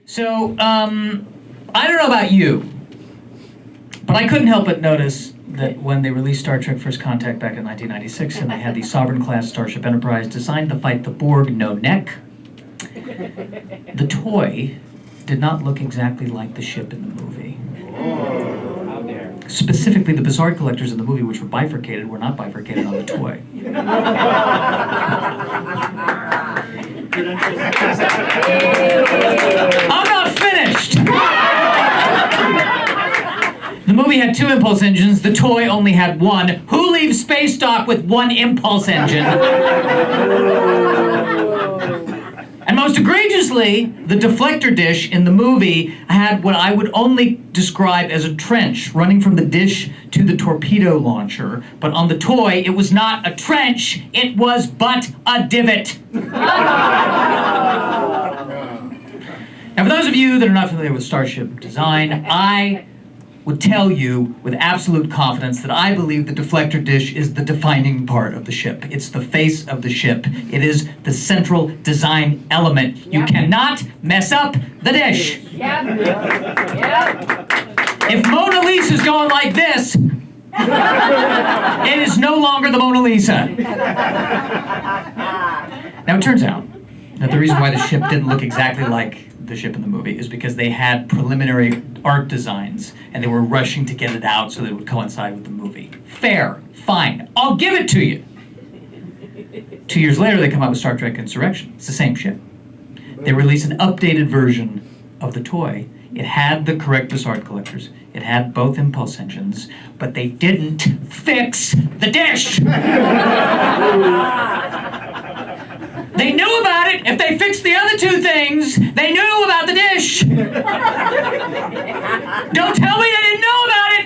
So, I don't know about you, but I couldn't help but notice that when they released Star Trek First Contact back in 1996 and they had the Sovereign-class Starship Enterprise designed to fight the Borg no neck, the toy did not look exactly like the ship in the movie. How dare. Specifically, the Bizarre collectors in the movie, which were bifurcated, were not bifurcated on the toy. I'm not finished! The movie had 2 impulse engines, the toy only had 1. Who leaves space dock with 1 impulse engine? And most egregiously, the deflector dish in the movie had what I would only describe as a trench running from the dish to the torpedo launcher. But on the toy, it was not a trench, it was but a divot. Now, for those of you that are not familiar with Starship design, I would tell you with absolute confidence that I believe the deflector dish is the defining part of the ship. It's the face of the ship. It is the central design element. You cannot mess up the dish. If Mona Lisa's going like this, it is no longer the Mona Lisa. Now, it turns out that the reason why the ship didn't look exactly like the ship in the movie is because they had preliminary art designs and they were rushing to get it out so that it would coincide with the movie. Fair, fine, I'll give it to you. 2 years later, they come out with Star Trek Insurrection. It's the same ship. They release an updated version of the toy. It had the correct Bizarre collectors. It had both impulse engines, but they didn't fix the dish. They knew about it. If they fixed the other 2 things, they knew about the dish. Don't tell me they didn't know about it.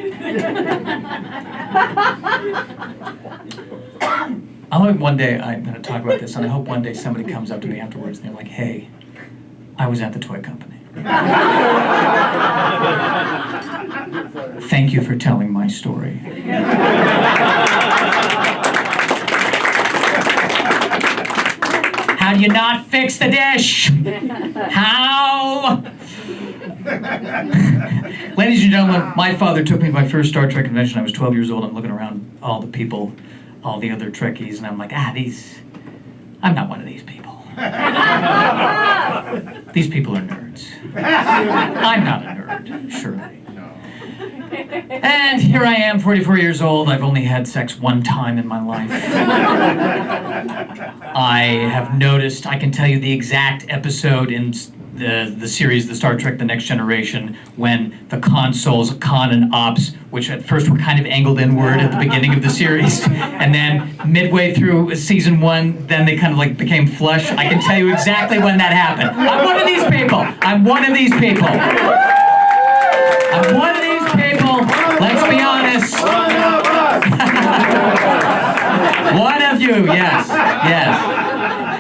I hope one day, I'm going to talk about this, and I hope one day somebody comes up to me afterwards and they're like, hey, I was at the toy company. Thank you for telling my story. How do you not fix the dish? How? Ladies and gentlemen, my father took me to my first Star Trek convention. I was 12 years old. I'm looking around all the people, all the other Trekkies, and I'm like, I'm not one of these people. These people are nerds. I'm not a nerd, surely. And here I am, 44 years old. I've only had sex 1 time in my life. I have noticed, I can tell you the exact episode in the series, the Star Trek The Next Generation, when the consoles, con and ops, which at first were kind of angled inward at the beginning of the series, and then midway through season 1, then they kind of like became flush. I can tell you exactly when that happened. I'm one of these people. I'm one of these people. I'm one of these people. Let's be honest. One of you, yes, yes.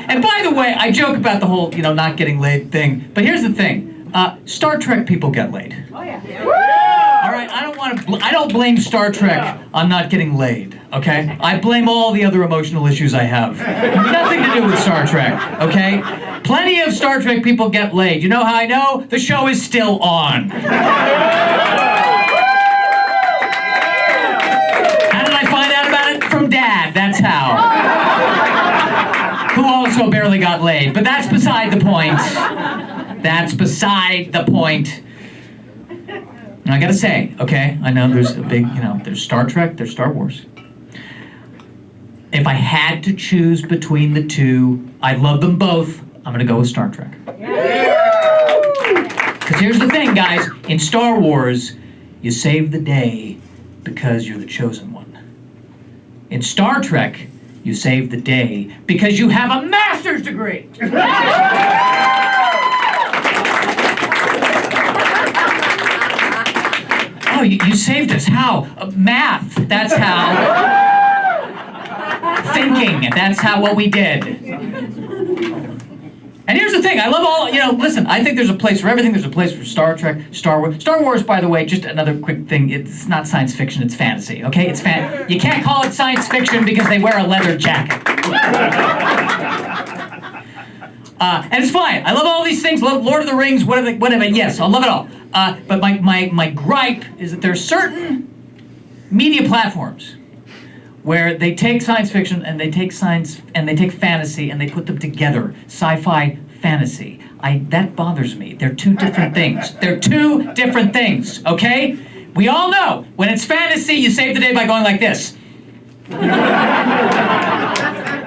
And by the way, I joke about the whole, not getting laid thing. But here's the thing: Star Trek people get laid. Oh yeah. All right, I don't blame Star Trek on not getting laid. Okay, I blame all the other emotional issues I have. Nothing to do with Star Trek. Okay, plenty of Star Trek people get laid. You know how I know? The show is still on. From Dad, that's how. Who also barely got laid, but that's beside the point. That's beside the point. And I gotta say, okay, I know there's a big, there's Star Trek, there's Star Wars. If I had to choose between the 2, I love them both, I'm gonna go with Star Trek. Because here's the thing, guys, in Star Wars, you save the day because you're the chosen one. In Star Trek, you save the day because you have a master's degree. Oh, you saved us. How? Math. That's how. Thinking. That's how what we did. And here's the thing, I love all, listen, I think there's a place for everything. There's a place for Star Trek, Star Wars. Star Wars, by the way, just another quick thing, it's not science fiction, it's fantasy, okay? You can't call it science fiction because they wear a leather jacket. And it's fine. I love all these things. Love Lord of the Rings, whatever. Yes, I love it all. But my gripe is that there are certain media platforms where they take science fiction and they take fantasy and they put them together. Sci-fi, fantasy. That bothers me. They're two different things. They're two different things, okay? We all know when it's fantasy, you save the day by going like this.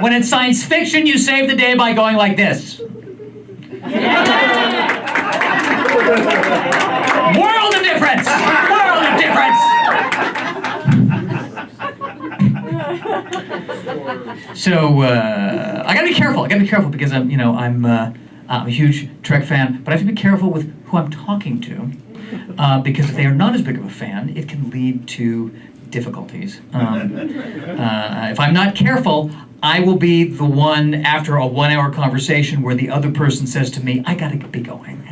When it's science fiction, you save the day by going like this. World of difference! World of difference! So I gotta be careful. I gotta be careful because I'm a huge Trek fan, but I have to be careful with who I'm talking to because if they are not as big of a fan, it can lead to difficulties. If I'm not careful, I will be the one after a 1 hour conversation where the other person says to me, I gotta be going.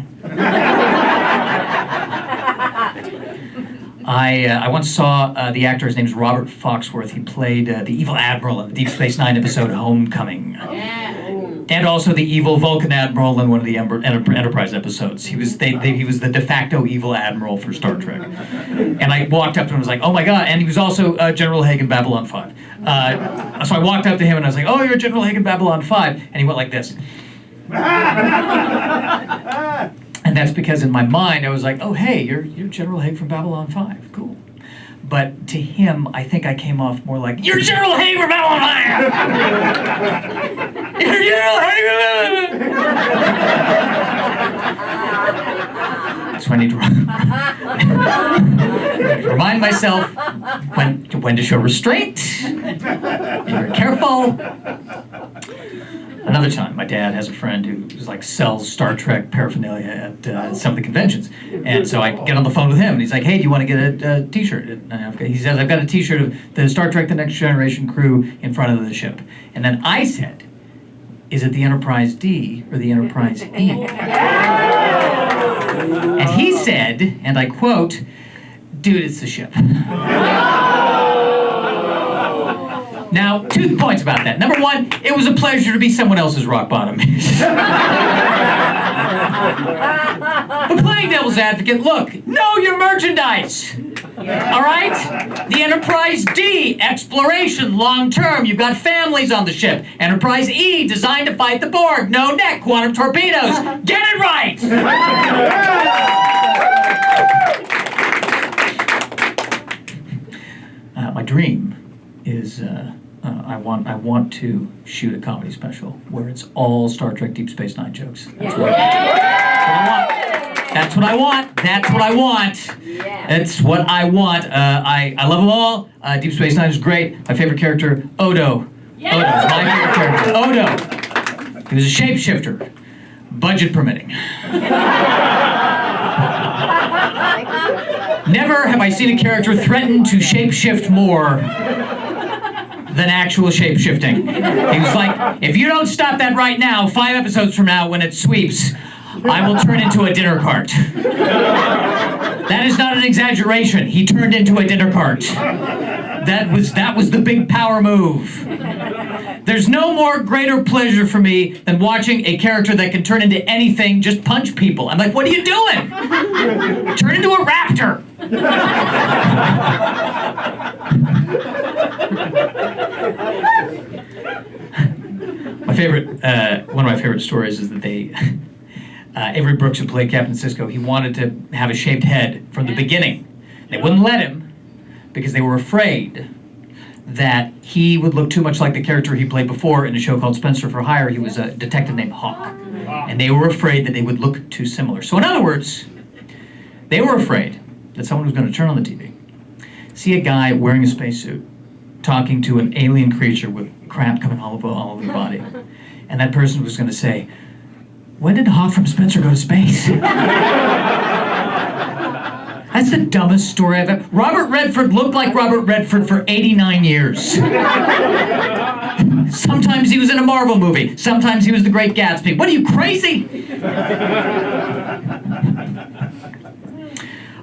I once saw the actor, his name's Robert Foxworth. He played the evil admiral in the Deep Space Nine episode Homecoming. And also the evil Vulcan admiral in one of the Enterprise episodes. He was the de facto evil admiral for Star Trek. And I walked up to him and was like, oh my God. And he was also General Haig in Babylon 5. So I walked up to him and I was like, oh, you're General Haig in Babylon 5. And he went like this. And that's because in my mind I was like, oh hey, you're General Haig from Babylon 5, cool. But to him, I think I came off more like, you're General Haig from Babylon 5! You're General Haig from Babylon 5! That's when I need to remind myself when to show restraint, be very careful. Another time, my dad has a friend who sells Star Trek paraphernalia at some of the conventions, and so I get on the phone with him, and he's like, "Hey, do you want to get a T-shirt?" And he says, "I've got a T-shirt of the Star Trek: The Next Generation crew in front of the ship." And then I said, "Is it the Enterprise D or the Enterprise E?" And he said, and I quote, "Dude, it's the ship." Now, 2 points about that. Number one, it was a pleasure to be someone else's rock bottom. But playing devil's advocate, look, know your merchandise. All right? The Enterprise D, exploration, long term. You've got families on the ship. Enterprise E, designed to fight the Borg. No neck, quantum torpedoes. Get it right! My dream is I want to shoot a comedy special where it's all Star Trek Deep Space Nine jokes. That's what I want. That's what I want. That's what I want. I love them all. Deep Space Nine is great. My favorite character, Odo. Odo is my favorite character. Odo. He was a shapeshifter. Budget permitting. Never have I seen a character threaten to shapeshift more than actual shape-shifting. He was like, if you don't stop that right now, 5 episodes from now when it sweeps, I will turn into a dinner cart. That is not an exaggeration. He turned into a dinner cart. That was the big power move. There's no more greater pleasure for me than watching a character that can turn into anything, just punch people. I'm like, what are you doing? Turn into a raptor. One of my favorite stories is that Avery Brooks, who played Captain Sisko, he wanted to have a shaved head from the beginning. They wouldn't let him because they were afraid that he would look too much like the character he played before in a show called Spencer for Hire. He was a detective named Hawk. And they were afraid that they would look too similar. So in other words, they were afraid that someone was going to turn on the TV, see a guy wearing a spacesuit, talking to an alien creature with crap coming all over the body. And that person was going to say, when did Hawk from Spencer go to space? That's the dumbest story I've ever... Robert Redford looked like Robert Redford for 89 years. Sometimes he was in a Marvel movie. Sometimes he was the Great Gatsby. What are you, crazy?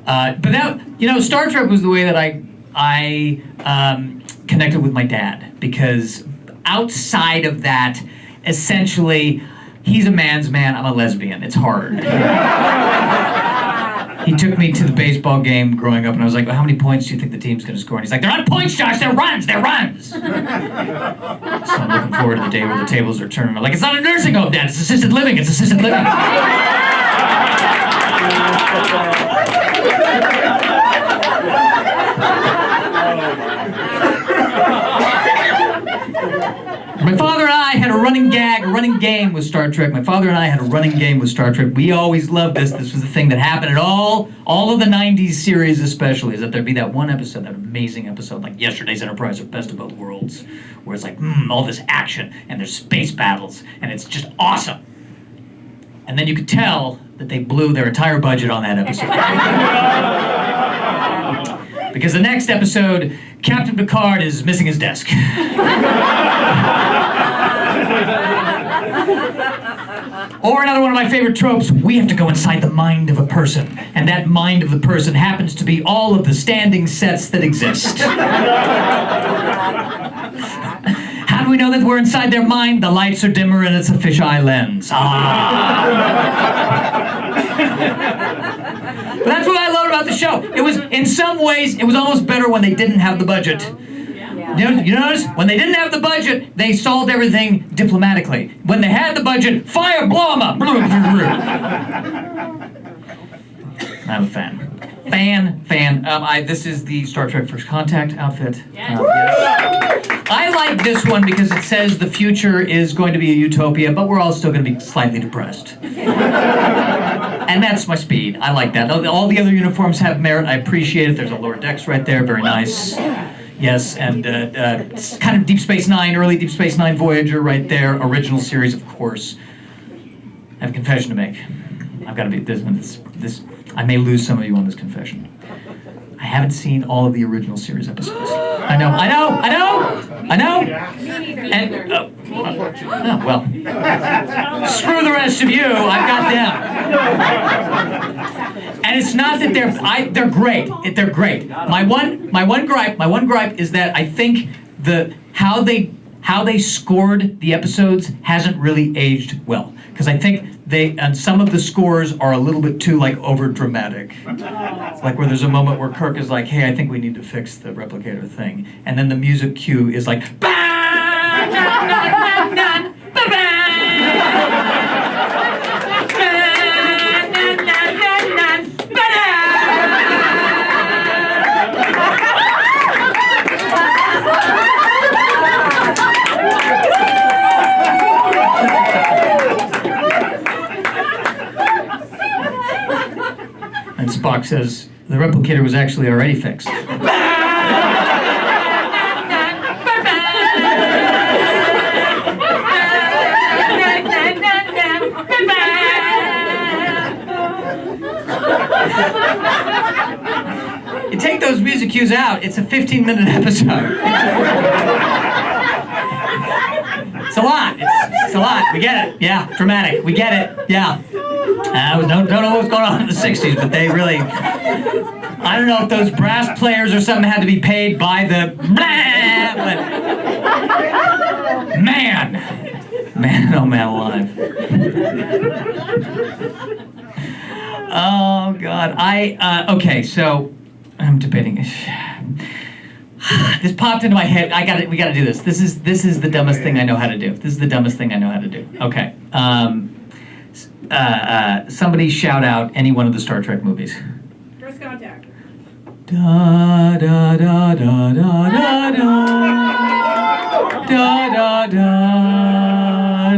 But that, Star Trek was the way that I connected with my dad, because outside of that, essentially, he's a man's man, I'm a lesbian. It's hard. He took me to the baseball game growing up, and I was like, well, how many points do you think the team's going to score? And he's like, they're not points, Josh, they're runs, they're runs. So I'm looking forward to the day where the tables are turning. I'm like, it's not a nursing home, Dad, it's assisted living, it's assisted living. My father and I had a running game with Star Trek. We always loved this. This was the thing that happened at all of the 90s series especially, is that there'd be that one episode, that amazing episode, like Yesterday's Enterprise or Best of Both Worlds, where it's like, all this action, and there's space battles, and it's just awesome. And then you could tell that they blew their entire budget on that episode. Because the next episode, Captain Picard is missing his desk. Or another one of my favorite tropes, we have to go inside the mind of a person, and that mind of the person happens to be all of the standing sets that exist. How do we know that we're inside their mind? The lights are dimmer and it's a fisheye lens. But that's what I loved about the show. It was, in some ways, it was almost better when they didn't have the budget. You notice? When they didn't have the budget, they solved everything diplomatically. When they had the budget, fire, blow them up. I'm a fan. This is the Star Trek First Contact outfit. Yes. I like this one because it says the future is going to be a utopia, but we're all still going to be slightly depressed. And that's my speed. I like that. All the other uniforms have merit. I appreciate it. There's a lower decks right there. Very nice. Yes, and it's kind of Deep Space Nine, early Deep Space Nine Voyager right there. Original series, of course. I have a confession to make. I've got to be this. I may lose some of you on this confession. I haven't seen all of the original series episodes. I know. And well, screw the rest of you. I've got them. And it's not that they're great. They're great. My one gripe is that I think how they scored the episodes hasn't really aged well. Because I think and some of the scores are a little bit too over dramatic. Like where there's a moment where Kirk is like, hey, I think we need to fix the replicator thing. And then the music cue is like, and Spock says, the replicator was actually already fixed. You take those music cues out, it's a 15-minute episode. It's a lot. It's a lot. We get it. Yeah, dramatic. We get it. Yeah. Don't know what's going on in the 60s, but they really... I don't know if those brass players or something had to be paid by the... But man, oh man alive. Oh, God. Okay, so... I'm debating... This popped into my head. We gotta do this. This is the dumbest thing I know how to do. Okay. Somebody shout out any one of the Star Trek movies. First Contact. Da da da da da da da da da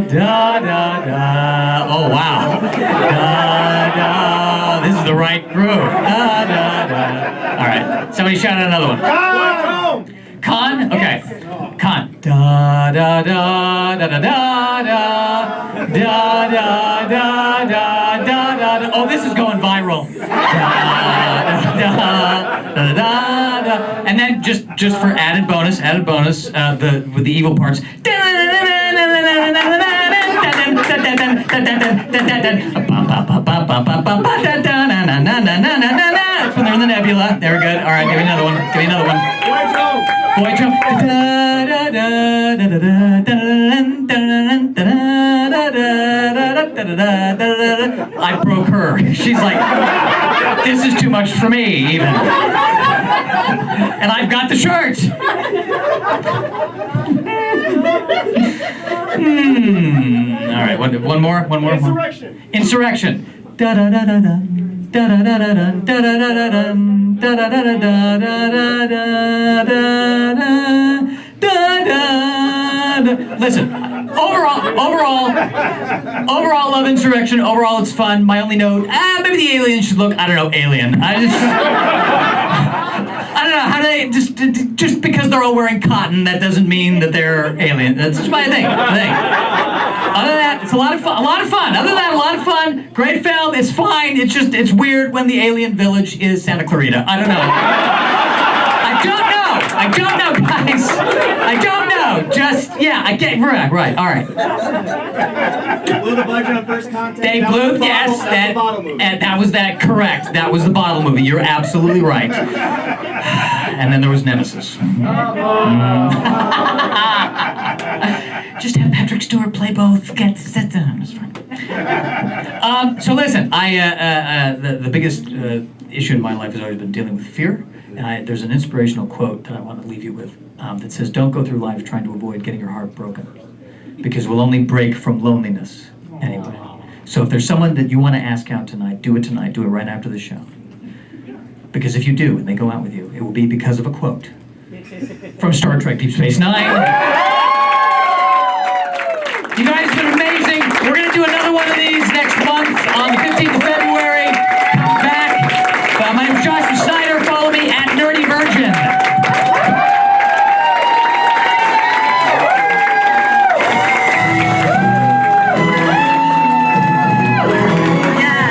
da da da. Oh wow. Da da. This is the right groove. Da da da. All right. Somebody shout out another one. Con? Okay. Con. Da da da da da da da da da da da da. Oh, this is going viral. Da da da da da. And then just for added bonus, with the evil parts. That's when they're in the nebula. Very good. All right, give me another one. Boy drum. da-da-da, da-da-da. I broke her. She's like, this is too much for me, even. And I've got the shirt. All right, one more. Insurrection. Da-da-da-da-da. Da-da-da-da-da. Da-da-da-da-da. Da-da-da-da-da. Listen, overall, love Insurrection. Overall, it's fun. My only note, maybe the alien should look, I don't know, alien. I don't know, how do they, just because they're all wearing cotton, that doesn't mean that they're alien. That's just my thing. Other than that, it's a lot of fun. Other than that, a lot of fun. Great film. It's fine. It's weird when the alien village is Santa Clarita. I don't know. I don't know, guys. I don't know. Just, yeah, I get, right, all right. They blew the budget on First Contact. They blew, yes, that was that, correct. That was the bottle movie. You're absolutely right. And then there was Nemesis. Just have Patrick Stewart play both. It's fine. So listen, the biggest issue in my life has always been dealing with fear. And there's an inspirational quote that I want to leave you with that says, "Don't go through life trying to avoid getting your heart broken, because we'll only break from loneliness anyway." So if there's someone that you want to ask out tonight, do it tonight. Do it right after the show. Because if you do, and they go out with you, it will be because of a quote from Star Trek Deep Space Nine. You guys have been amazing. We're going to do another one of these next month on the 15th of February. Come back. My name is Joshua Snyder. Follow me at Nerdy Virgin.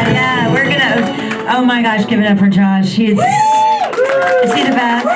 Yeah, we're gonna, oh my gosh, give it up for Josh. Is he the best?